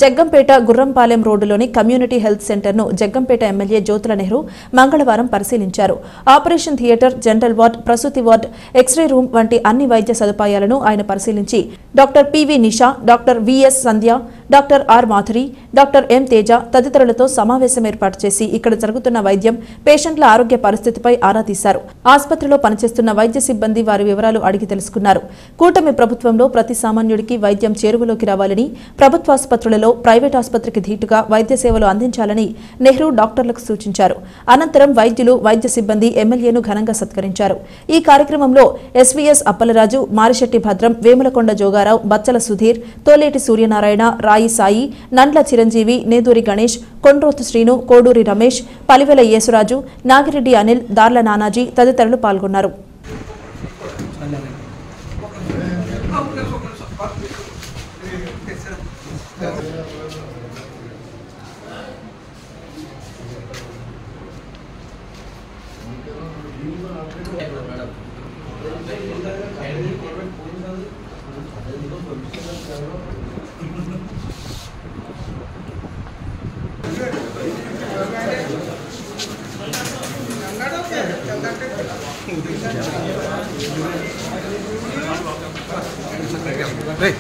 జగ్గంపేట గుర్రంపాలెం రోడ్డులోని community health సెంటర్ను Jaggampeta MLA Jyothula Nehru మంగళవారం పరిశీలించారు. ఆపరేషన్ థియేటర్, జనరల్ వార్డ్, ప్రసూతి వార్డ్, ఎక్స్రే రూమ్ వంటి అన్ని వైద్య సదుపాయాలను ఆయన పరిశీలించి doctor PV Nisha, doctor VS Sandhya, doctor R Madhuri, doctor M Teja తదితరులతో సమావేశం ఏర్పాటు చేసి ఇక్కడ జరుగుతున్న వైద్యం, పేషెంట్ల ఆరోగ్య పరిస్థితిపై ఆరా తీశారు. ఆసుపత్రిలో పనిచేస్తున్న వైద్య సిబ్బంది వారి వివరాలు అడిగి తెలుసుకున్నారు. కూటమి ప్రభుత్వంలో ప్రతి సామాన్యుడికి వైద్యం చేరువలోకి రావాలని, ప్రభుత్వాసుపత్రులలో ప్రైవేట్ ఆసుపత్రికి ధీటుగా వైద్య సేవలు అందించాలని నెహ్రూ డాక్టర్లకు సూచించారు. అనంతరం వైద్యులు, వైద్య సిబ్బంది ఎమ్మెల్యేను ఘనంగా సత్కరించారు. ఈ కార్యక్రమంలో ఎస్వీఎస్ అప్పలరాజు, మారిశెట్టి భద్రం, వేములకొండ జోగారావు, బచ్చల సుధీర్, తోలేటి సూర్యనారాయణ, రాయి సాయి, నండ్ల చిరంజీవి, నేదూరి గణేష్, కొండ్రోతు శ్రీను, కోడూరి రమేష్, పలివెల యేసురాజు, నాగిరెడ్డి అనిల్, దార్ల నానాజీ తదితరులు పాల్గొన్నారు. Hey.